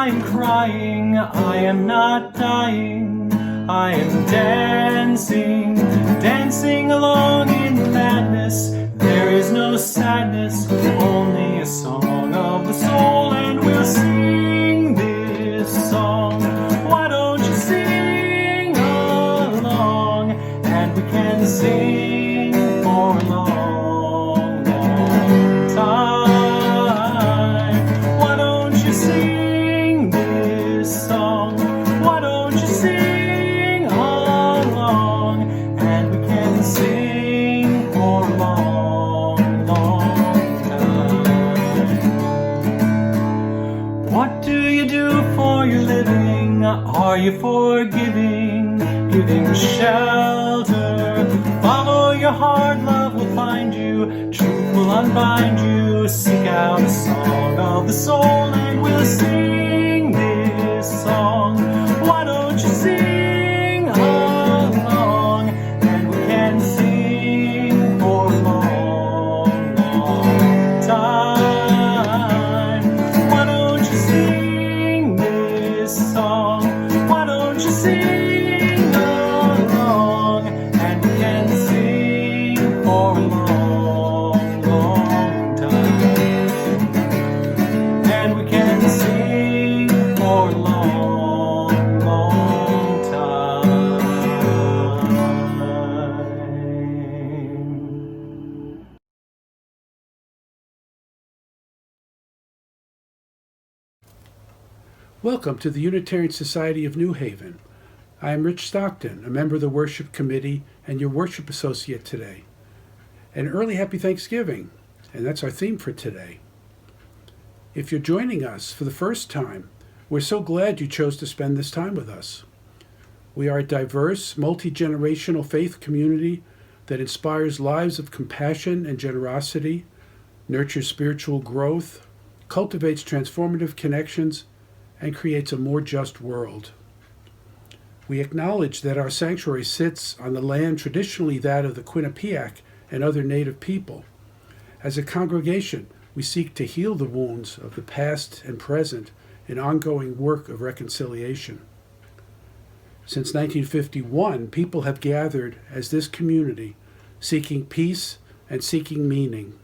I'm crying, I am not dying. I am dancing, dancing along in madness. There is no sadness, only a song of the soul, and we'll sing this song. Why don't you sing along, and we can sing for a long, long time. Why don't you sing this song? Why don't you sing along, and we can sing for a long, long time. What do you do for your living? Are you forgiving, giving shelter? Follow your heart, love will find you, truth will unbind you. Seek out a song of the soul, and we'll sing this song. Why don't you sing along, and we can sing for a long, long time. Why don't you sing this song? Why don't you sing along, and we can sing for a long, long time. And we can sing for a long, long time. Welcome to the Unitarian Society of New Haven. I am Rich Stockton, a member of the Worship Committee and your worship associate today. An early happy Thanksgiving, and that's our theme for today. If you're joining us for the first time, we're so glad you chose to spend this time with us. We are a diverse, multi-generational faith community that inspires lives of compassion and generosity, nurtures spiritual growth, cultivates transformative connections, and creates a more just world. We acknowledge that our sanctuary sits on the land traditionally that of the Quinnipiac and other Native people. As a congregation, we seek to heal the wounds of the past and present in ongoing work of reconciliation. Since 1951, people have gathered as this community, seeking peace and seeking meaning.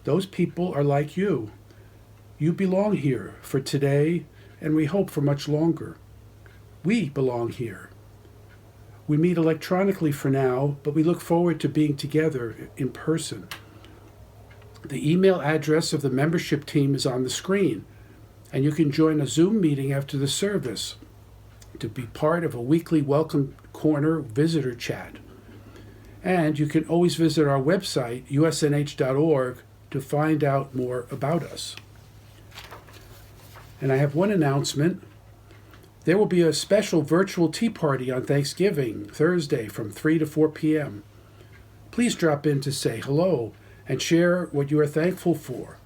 Those people are like you. You belong here for today, and we hope for much longer. We belong here. We meet electronically for now, but we look forward to being together in person. The email address of the membership team is on the screen, and you can join a Zoom meeting after the service to be part of a weekly Welcome Corner visitor chat. And you can always visit our website, usnh.org, to find out more about us. And I have one announcement. There will be a special virtual tea party on Thanksgiving, Thursday, from 3 to 4 p.m. Please drop in to say hello and share what you are thankful for.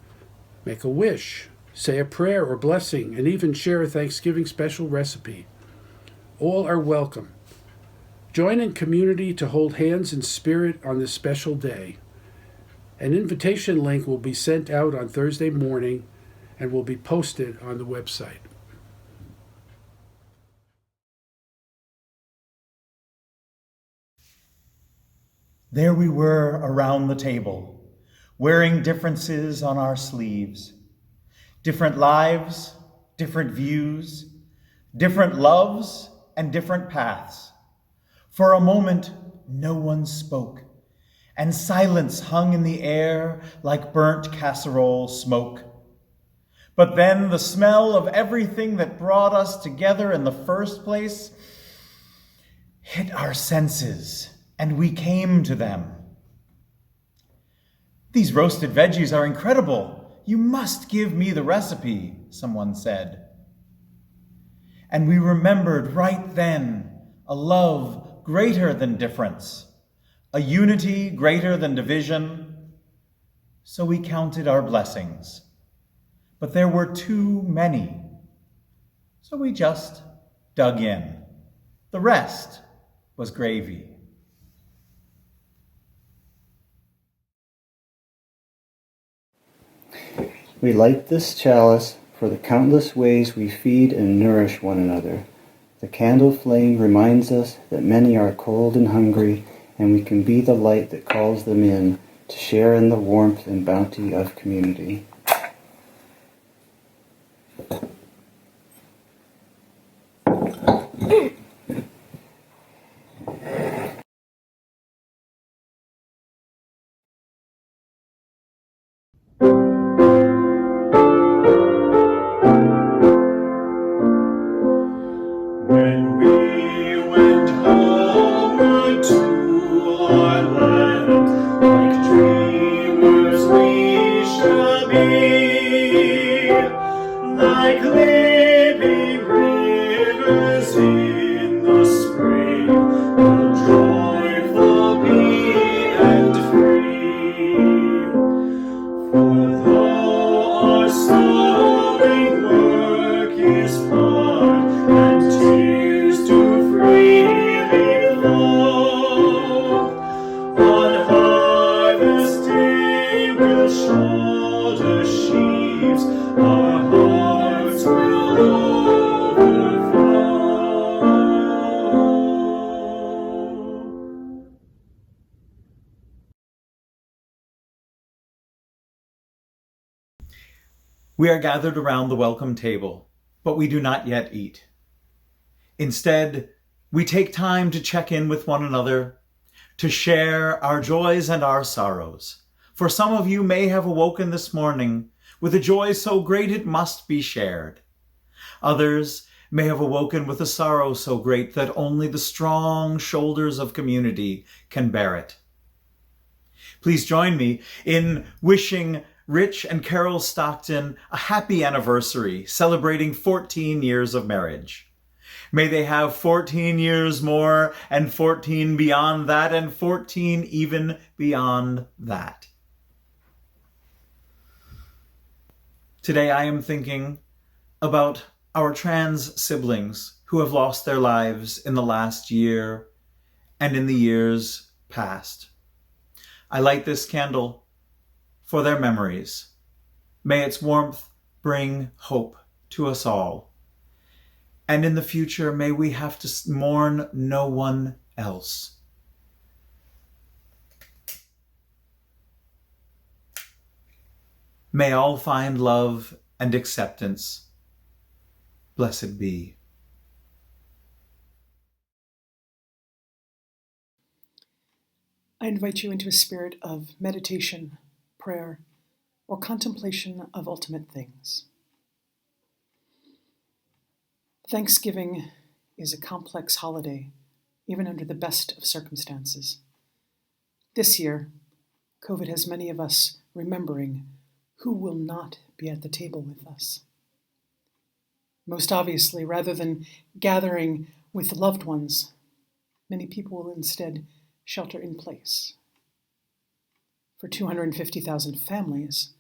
Make a wish, say a prayer or blessing, and even share a Thanksgiving special recipe. All are welcome. Join in community to hold hands in spirit on this special day. An invitation link will be sent out on Thursday morning and will be posted on the website. There we were around the table, wearing differences on our sleeves. Different lives, different views, different loves, and different paths. For a moment, no one spoke, and silence hung in the air like burnt casserole smoke. But then the smell of everything that brought us together in the first place hit our senses, and we came to them. "These roasted veggies are incredible. You must give me the recipe," someone said. And we remembered right then a love greater than difference, a unity greater than division. So we counted our blessings. But there were too many. So we just dug in. The rest was gravy. We light this chalice for the countless ways we feed and nourish one another. The candle flame reminds us that many are cold and hungry, and we can be the light that calls them in to share in the warmth and bounty of community. When we went homeward to our land, like dreamers we shall be, like living rivers in the spring, will joyful be and free. For though our sowing work is hard, and tears do freely flow, on harvest day we'll shoulder sheaves, our hearts will overflow. We are gathered around the welcome table, but we do not yet eat. Instead, we take time to check in with one another, to share our joys and our sorrows. For some of you may have awoken this morning with a joy so great it must be shared. Others may have awoken with a sorrow so great that only the strong shoulders of community can bear it. Please join me in wishing Rich and Carol Stockton a happy anniversary, celebrating 14 years of marriage. May they have 14 years more, and 14 beyond that, and 14 even beyond that. Today I am thinking about our trans siblings who have lost their lives in the last year and in the years past. I light this candle for their memories. May its warmth bring hope to us all. And in the future, may we have to mourn no one else. May all find love and acceptance. Blessed be. I invite you into a spirit of meditation, prayer, or contemplation of ultimate things. Thanksgiving is a complex holiday, even under the best of circumstances. This year, COVID has many of us remembering who will not be at the table with us. Most obviously, rather than gathering with loved ones, many people will instead shelter in place. For 250,000 families,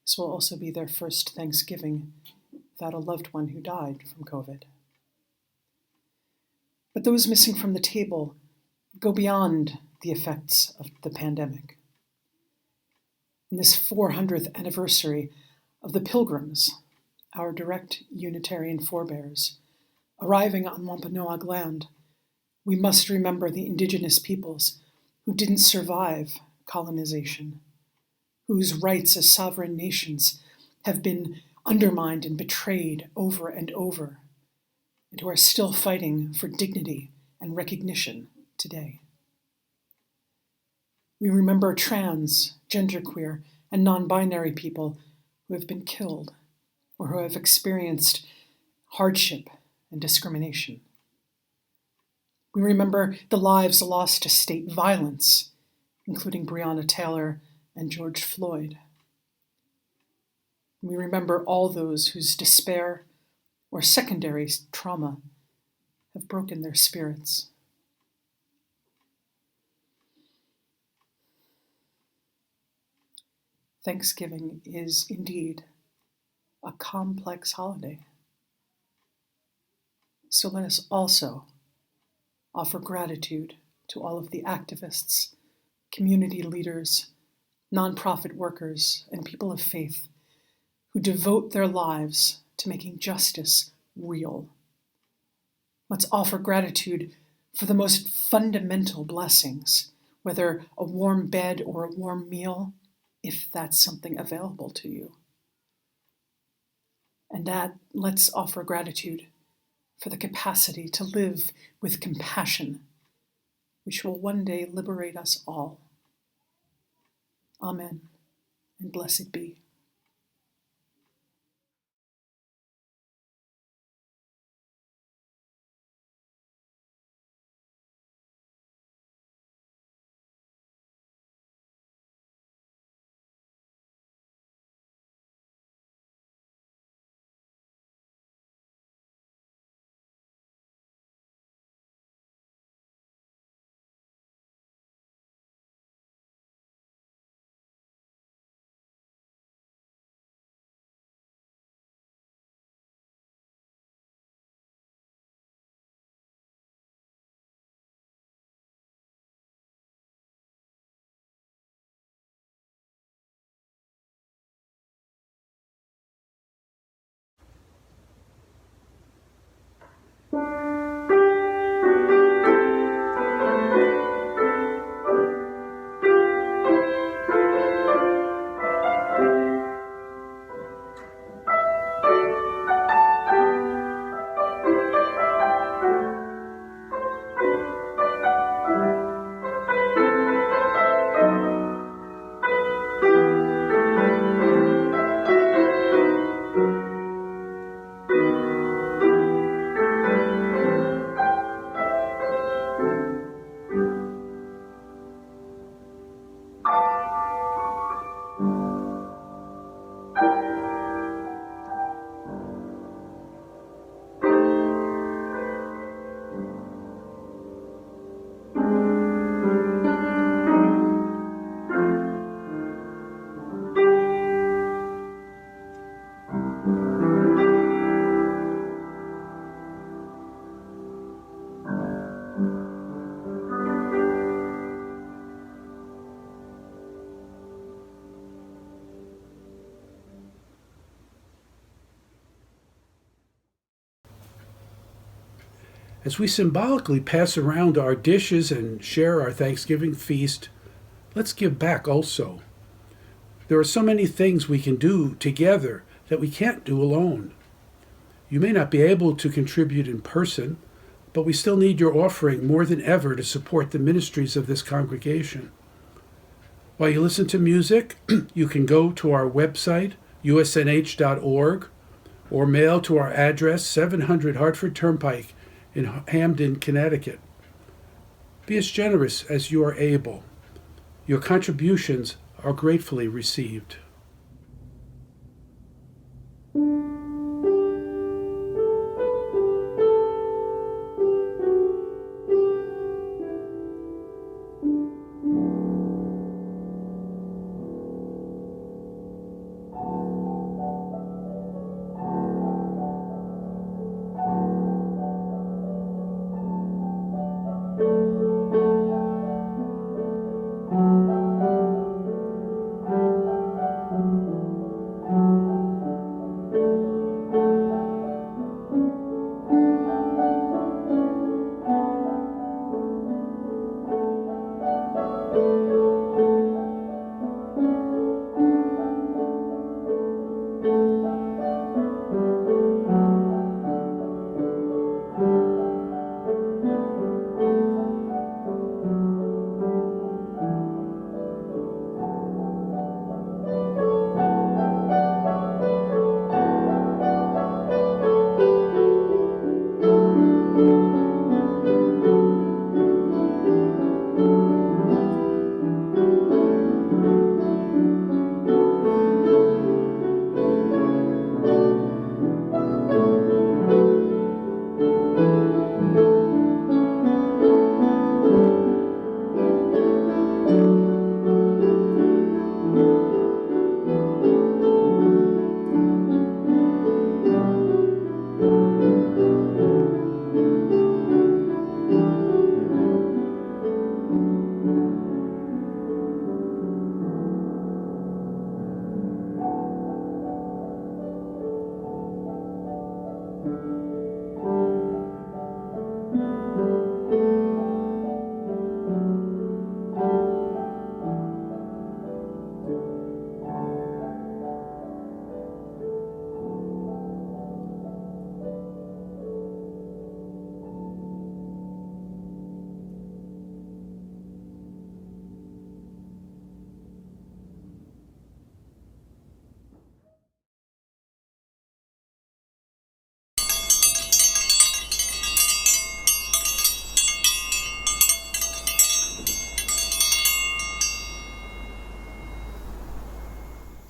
this will also be their first Thanksgiving without a loved one who died from COVID. But those missing from the table go beyond the effects of the pandemic. In this 400th anniversary of the Pilgrims, our direct Unitarian forebears, arriving on Wampanoag land, we must remember the indigenous peoples who didn't survive colonization, whose rights as sovereign nations have been undermined and betrayed over and over, and who are still fighting for dignity and recognition today. We remember trans, genderqueer, and non-binary people who have been killed or who have experienced hardship and discrimination. We remember the lives lost to state violence, including Breonna Taylor and George Floyd. We remember all those whose despair or secondary trauma have broken their spirits. Thanksgiving is indeed a complex holiday. So let us also offer gratitude to all of the activists, community leaders, nonprofit workers, and people of faith who devote their lives to making justice real. Let's offer gratitude for the most fundamental blessings, whether a warm bed or a warm meal, if that's something available to you. And that let's offer gratitude for the capacity to live with compassion, which will one day liberate us all. Amen, and blessed be. As we symbolically pass around our dishes and share our Thanksgiving feast, let's give back also. There are so many things we can do together that we can't do alone. You may not be able to contribute in person, but we still need your offering more than ever to support the ministries of this congregation. While you listen to music, you can go to our website, usnh.org, or mail to our address, 700 Hartford Turnpike in Hamden, Connecticut. Be as generous as you are able. Your contributions are gratefully received.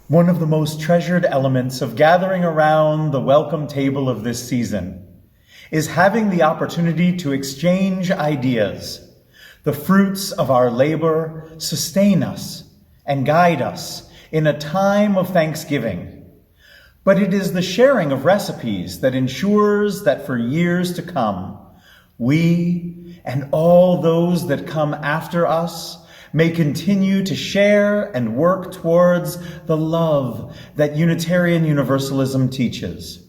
One of the most treasured elements of gathering around the welcome table of this season is having the opportunity to exchange ideas. The fruits of our labor sustain us and guide us in a time of thanksgiving. But it is the sharing of recipes that ensures that for years to come, we and all those that come after us may continue to share and work towards the love that Unitarian Universalism teaches.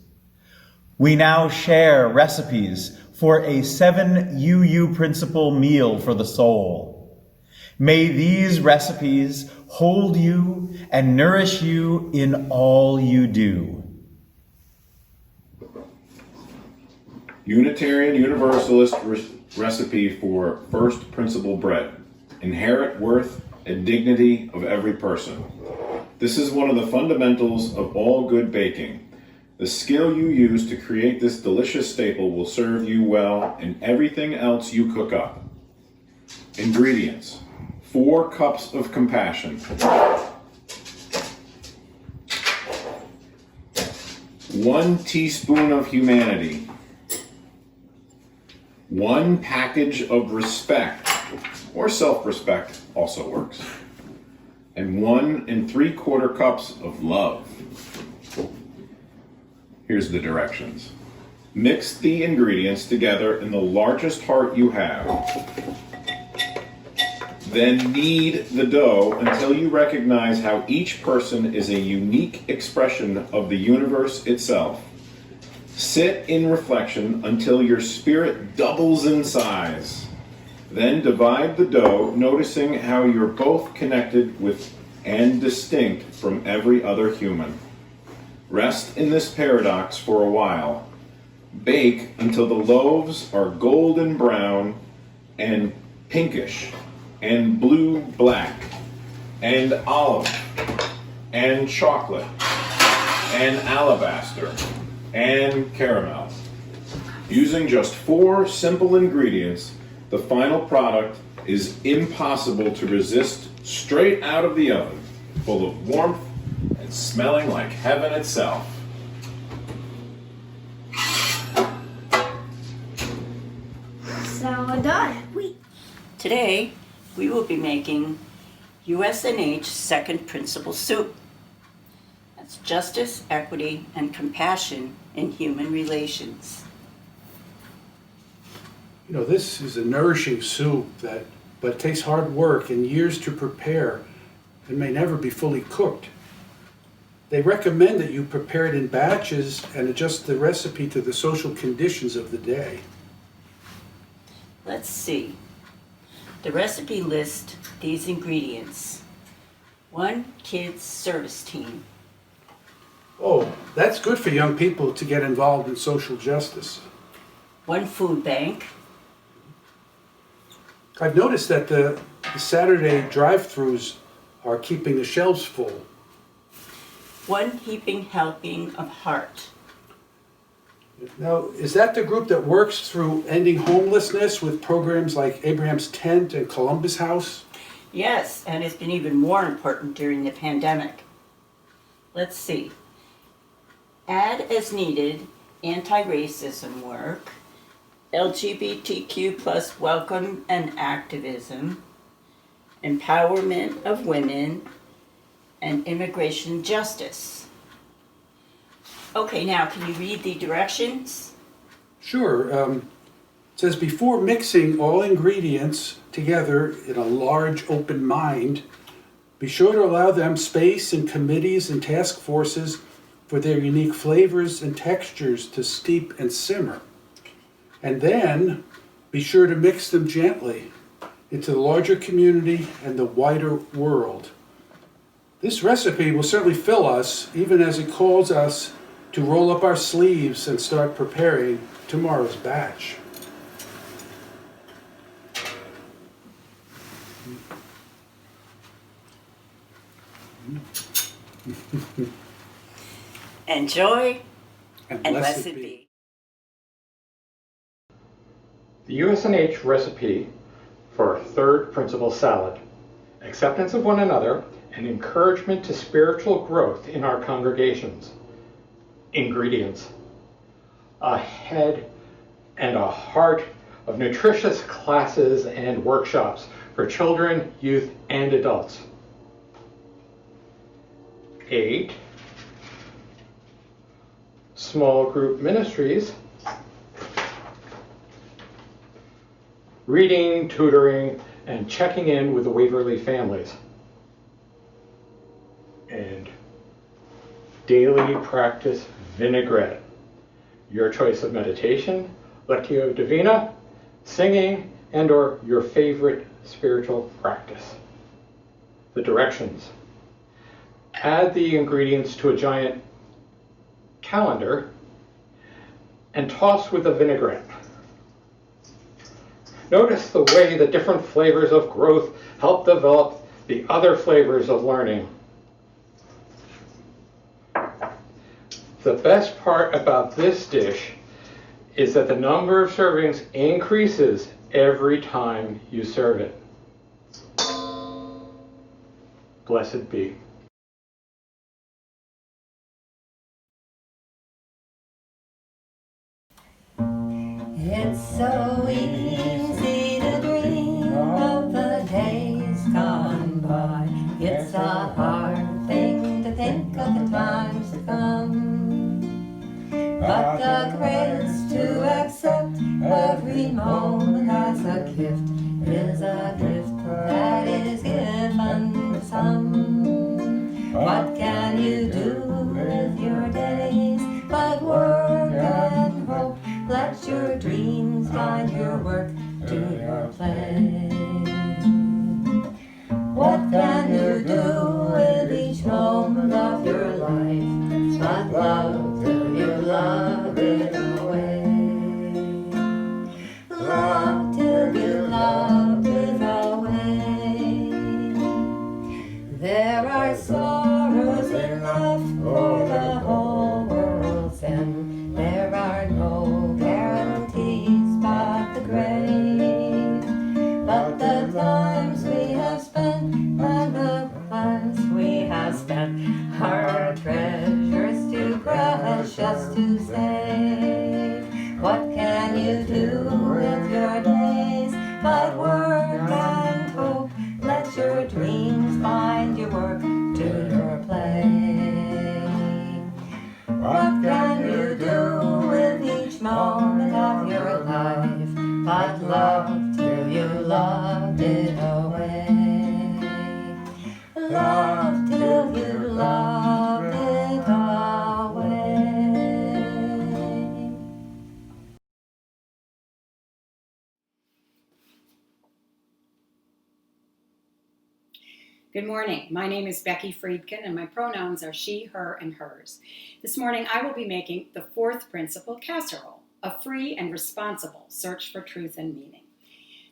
We now share recipes for a 7 UU principle meal for the soul. May these recipes hold you and nourish you in all you do. Unitarian Universalist recipe for first principle bread. Inherent worth and dignity of every person. This is one of the fundamentals of all good baking. The skill you use to create this delicious staple will serve you well in everything else you cook up. Ingredients: 4 cups of compassion, 1 teaspoon of humanity, 1 package of respect, or self-respect also works, and 1 3/4 cups of love. Here's the directions. Mix the ingredients together in the largest heart you have. Then knead the dough until you recognize how each person is a unique expression of the universe itself. Sit in reflection until your spirit doubles in size. Then divide the dough, noticing how you're both connected with and distinct from every other human. Rest in this paradox for a while. Bake until the loaves are golden brown and pinkish and blue-black and olive and chocolate and alabaster and caramel. Using just 4 simple ingredients, the final product is impossible to resist straight out of the oven, full of warmth and smelling like heaven itself. So done. Today, we will be making USNH second principle soup. That's justice, equity, and compassion in human relations. You know, this is a nourishing soup but it takes hard work and years to prepare and may never be fully cooked. They recommend that you prepare it in batches and adjust the recipe to the social conditions of the day. Let's see. The recipe lists these ingredients. 1 kids service team. Oh, that's good for young people to get involved in social justice. 1 food bank. I've noticed that the Saturday drive-thrus are keeping the shelves full. 1 heaping helping of heart. Now, is that the group that works through ending homelessness with programs like Abraham's Tent and Columbus House? Yes, and it's been even more important during the pandemic. Let's see. Add as needed anti-racism work, LGBTQ plus welcome and activism, empowerment of women, and immigration justice. Okay, now can you read the directions? Sure. It says, before mixing all ingredients together in a large open mind, be sure to allow them space in committees and task forces for their unique flavors and textures to steep and simmer. And then be sure to mix them gently into the larger community and the wider world. This recipe will certainly fill us, even as it calls us to roll up our sleeves and start preparing tomorrow's batch. Enjoy And and blessed be. The USNH recipe for third principle salad. acceptance of one another, and encouragement to spiritual growth in our congregations. Ingredients: a head and a heart of nutritious classes and workshops for children, youth, and adults. 8. Small group ministries, reading, tutoring, and checking in with the Waverly families. And daily practice vinaigrette, your choice of meditation, Lectio Divina, singing, and or your favorite spiritual practice. The directions: add the ingredients to a giant calendar and toss with the vinaigrette. Notice the way the different flavors of growth help develop the other flavors of learning. The best part about this dish is that the number of servings increases every time you serve it. Blessed be. It's so easy to dream of the days gone by. It's a hard thing to think of the times to come. But the grace to accept every moment as a gift is a gift that is given to some. What can you do with your days but work and hope? Let your dreams find your work, do your play. What can you do with each moment of your life but love till you love it away? Love till you love it away. There are sorrows enough for the whole world's end. There are no guarantees but the grave. But the times we have spent and the times we have spent are treasures too precious to save. What can you do with your days but work and hope? Let your dreams find your work, do your play. What can you do with each moment of your life but love till you loved it away? Love till you loved it away. Good morning. My name is Becky Friedkin, and my pronouns are she, her, and hers. This morning, I will be making the fourth principle casserole, a free and responsible search for truth and meaning.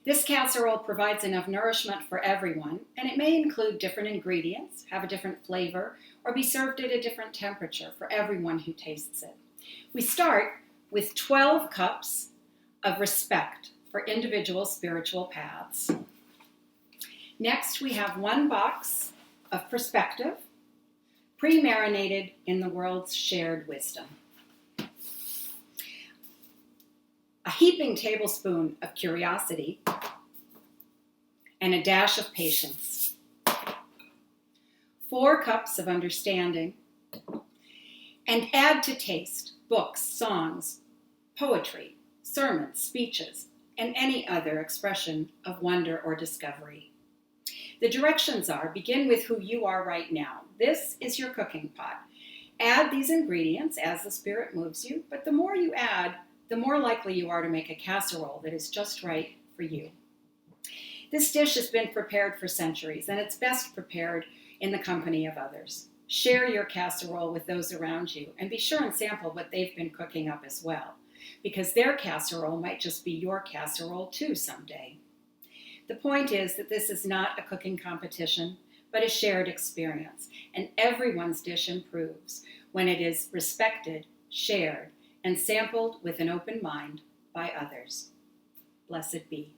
This casserole provides enough nourishment for everyone, and it may include different ingredients, have a different flavor, or be served at a different temperature for everyone who tastes it. We start with 12 cups of respect for individual spiritual paths. Next, we have 1 box of perspective, pre-marinated in the world's shared wisdom. A heaping tablespoon of curiosity and a dash of patience. 4 cups of understanding, and add to taste books, songs, poetry, sermons, speeches, and any other expression of wonder or discovery. The directions are: begin with who you are right now. This is your cooking pot. Add these ingredients as the Spirit moves you, but the more you add, the more likely you are to make a casserole that is just right for you. This dish has been prepared for centuries, and it's best prepared in the company of others. Share your casserole with those around you, and be sure and sample what they've been cooking up as well, because their casserole might just be your casserole too someday. The point is that this is not a cooking competition, but a shared experience, and everyone's dish improves when it is respected, shared, and sampled with an open mind by others. Blessed be.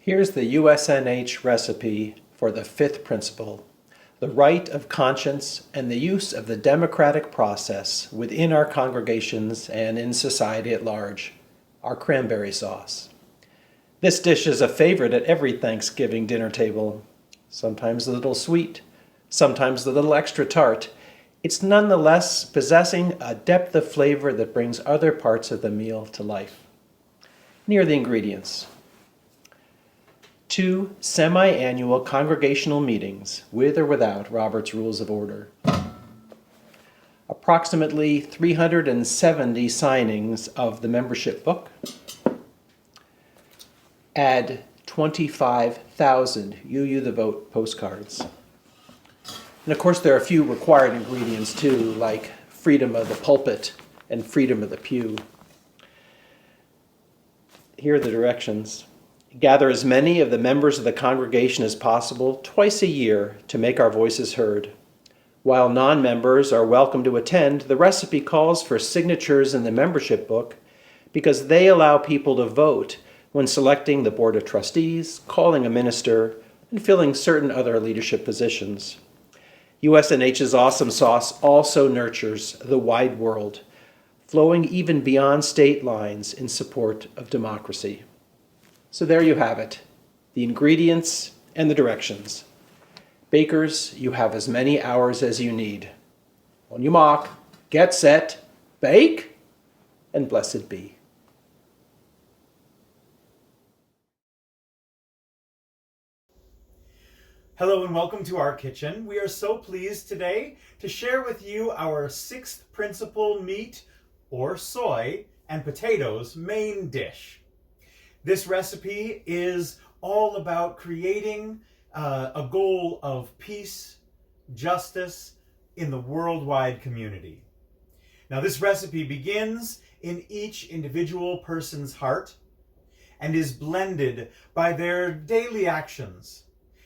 Here's the USNH recipe for the fifth principle: the right of conscience and the use of the democratic process within our congregations and in society at large, our cranberry sauce. This dish is a favorite at every Thanksgiving dinner table, sometimes a little sweet, sometimes a little extra tart. It's nonetheless possessing a depth of flavor that brings other parts of the meal to life. Near the ingredients: 2 semi-annual congregational meetings, with or without Robert's Rules of Order. Approximately 370 signings of the membership book. Add 25,000 You the Vote postcards. And of course there are a few required ingredients too, like freedom of the pulpit and freedom of the pew. Here are the directions. Gather as many of the members of the congregation as possible twice a year to make our voices heard. While non-members are welcome to attend, the recipe calls for signatures in the membership book because they allow people to vote when selecting the board of trustees, calling a minister, and filling certain other leadership positions. USNH's awesome sauce also nurtures the wide world, flowing even beyond state lines in support of democracy. So there you have it, the ingredients and the directions. Bakers, you have as many hours as you need. On your mark, get set, bake, and blessed be. Hello and welcome to our kitchen. We are so pleased today to share with you our sixth principle meat, or soy, and potatoes main dish. This recipe is all about creating a goal of peace, justice in the worldwide community. Now this recipe begins in each individual person's heart and is blended by their daily actions,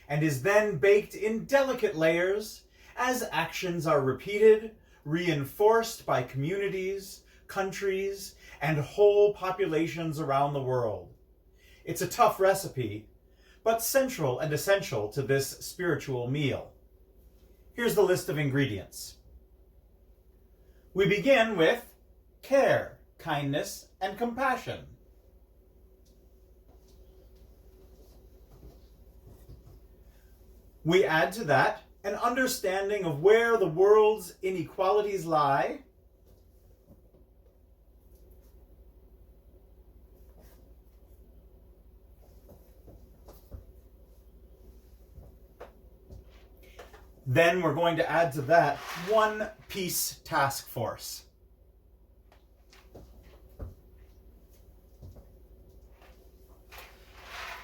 and is then baked in delicate layers as actions are repeated, reinforced by communities, countries, and whole populations around the world. It's a tough recipe, but central and essential to this spiritual meal. Here's the list of ingredients. We begin with care, kindness, and compassion. We add to that an understanding of where the world's inequalities lie, then we're going to add to that one peace task force.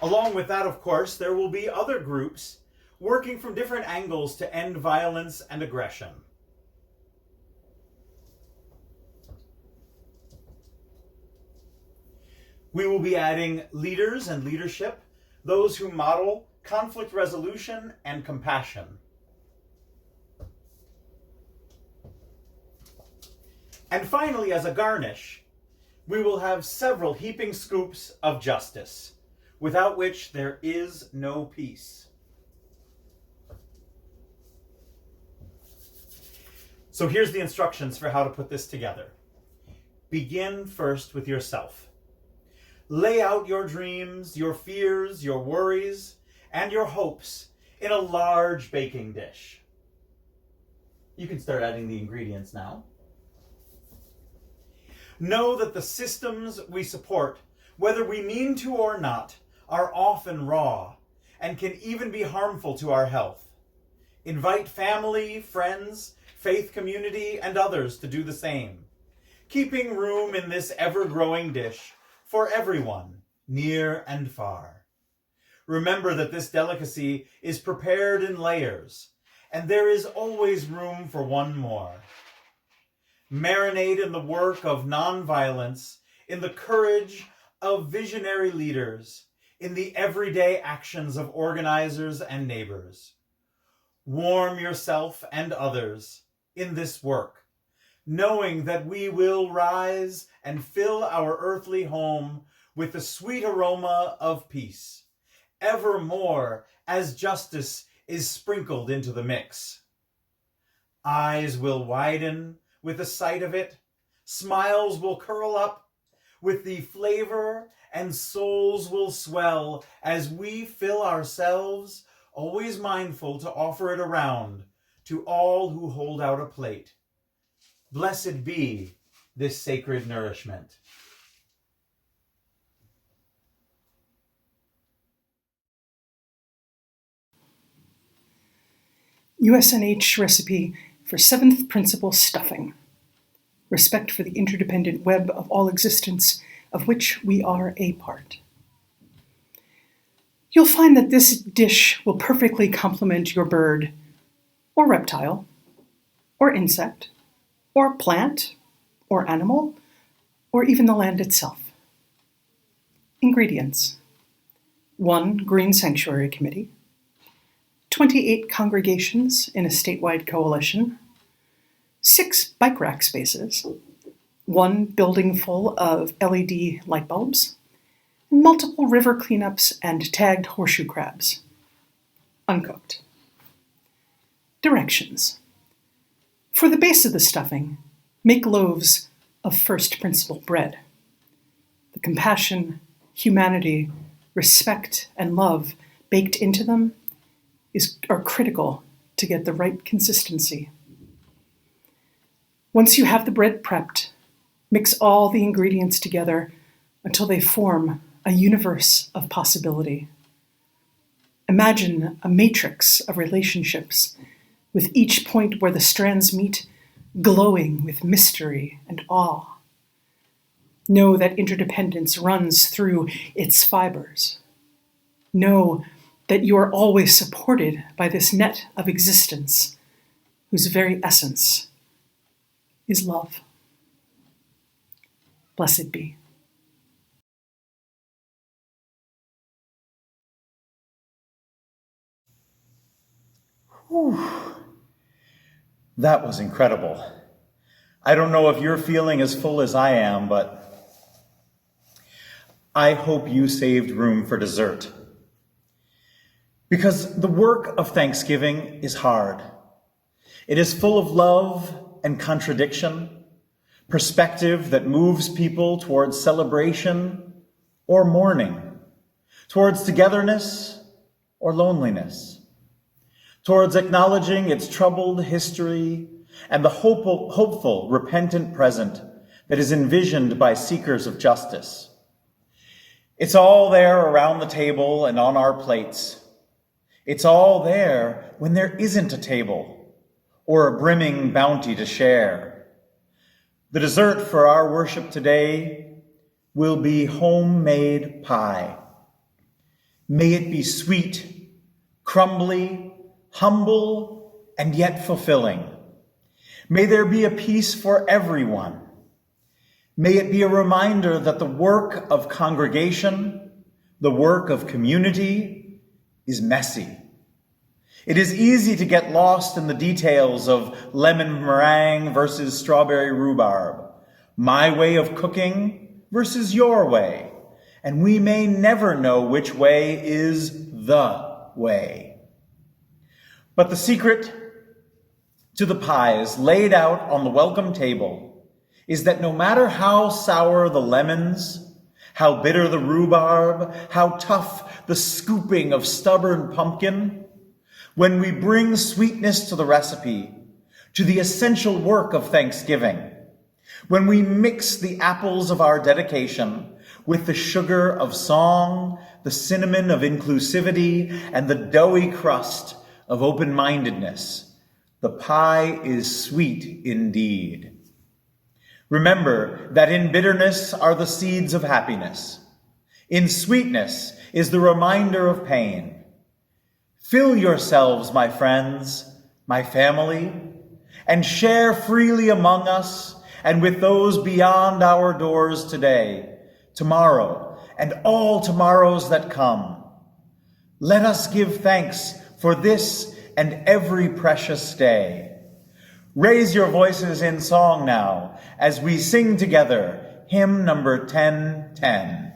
Along with that, of course, there will be other groups working from different angles to end violence and aggression. We will be adding leaders and leadership, those who model conflict resolution and compassion. And finally, as a garnish, we will have several heaping scoops of justice, without which there is no peace. So here's the instructions for how to put this together. Begin first with yourself. Lay out your dreams, your fears, your worries, and your hopes in a large baking dish. You can start adding the ingredients now. Know that the systems we support, whether we mean to or not, are often raw and can even be harmful to our health. Invite family, friends, faith community, and others to do the same, keeping room in this ever-growing dish for everyone, near and far. Remember that this delicacy is prepared in layers, and there is always room for one more. Marinate in the work of nonviolence, in the courage of visionary leaders, in the everyday actions of organizers and neighbors. Warm yourself and others in this work, knowing that we will rise and fill our earthly home with the sweet aroma of peace evermore as justice is sprinkled into the mix. Eyes will widen with the sight of it, smiles will curl up with the flavor, and souls will swell as we fill ourselves, always mindful to offer it around to all who hold out a plate. Blessed be this sacred nourishment. USNH recipe for 7th principle stuffing. Respect for the interdependent web of all existence, of which we are a part. You'll find that this dish will perfectly complement your bird, or reptile, or insect, or plant, or animal, or even the land itself. Ingredients: 1 Green Sanctuary Committee, 28 congregations in a statewide coalition, 6 bike rack spaces, 1 building full of LED light bulbs, and multiple river cleanups and tagged horseshoe crabs. Uncooked. Directions. For the base of the stuffing, make loaves of first principle bread. The compassion, humanity, respect, and love baked into them are critical to get the right consistency. Once you have the bread prepped, mix all the ingredients together until they form a universe of possibility. Imagine a matrix of relationships, with each point where the strands meet glowing with mystery and awe. Know that interdependence runs through its fibers. Know that you are always supported by this net of existence, whose very essence is love. Blessed be. Whew. That was incredible. I don't know if you're feeling as full as I am, but I hope you saved room for dessert. Because the work of Thanksgiving is hard. It is full of love and contradiction, perspective that moves people towards celebration or mourning, towards togetherness or loneliness, towards acknowledging its troubled history and the hopeful, repentant present that is envisioned by seekers of justice. It's all there around the table and on our plates. It's all there when there isn't a table or a brimming bounty to share. The dessert for our worship today will be homemade pie. May it be sweet, crumbly, humble, and yet fulfilling. May there be a piece for everyone. May it be a reminder that the work of congregation, the work of community, is messy. It is easy to get lost in the details of lemon meringue versus strawberry rhubarb, my way of cooking versus your way, and we may never know which way is the way. But the secret to the pies laid out on the welcome table is that no matter how sour the lemons, how bitter the rhubarb, how tough the scooping of stubborn pumpkin, when we bring sweetness to the recipe, to the essential work of Thanksgiving, when we mix the apples of our dedication with the sugar of song, the cinnamon of inclusivity, and the doughy crust of open-mindedness, the pie is sweet indeed. Remember that in bitterness are the seeds of happiness. In sweetness is the reminder of pain. Fill yourselves, my friends, my family, and share freely among us and with those beyond our doors today, tomorrow, and all tomorrows that come. Let us give thanks for this and every precious day. Raise your voices in song now as we sing together hymn number 1010.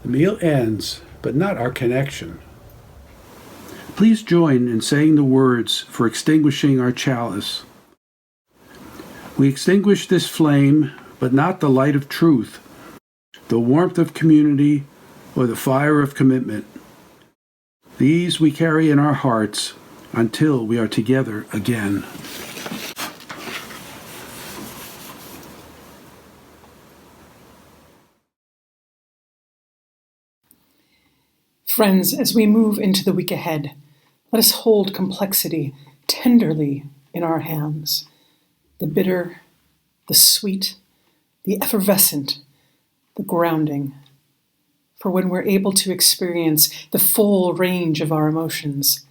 The meal ends, but not our connection. Please join in saying the words for extinguishing our chalice. We extinguish this flame, but not the light of truth, the warmth of community, or the fire of commitment. These we carry in our hearts until we are together again. Friends, as we move into the week ahead, let us hold complexity tenderly in our hands. The bitter, the sweet, the effervescent, the grounding. For when we're able to experience the full range of our emotions,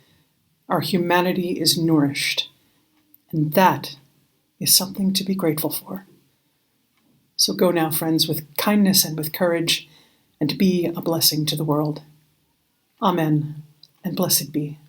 our humanity is nourished, and that is something to be grateful for. So go now, friends, with kindness and with courage, and be a blessing to the world. Amen, and blessed be.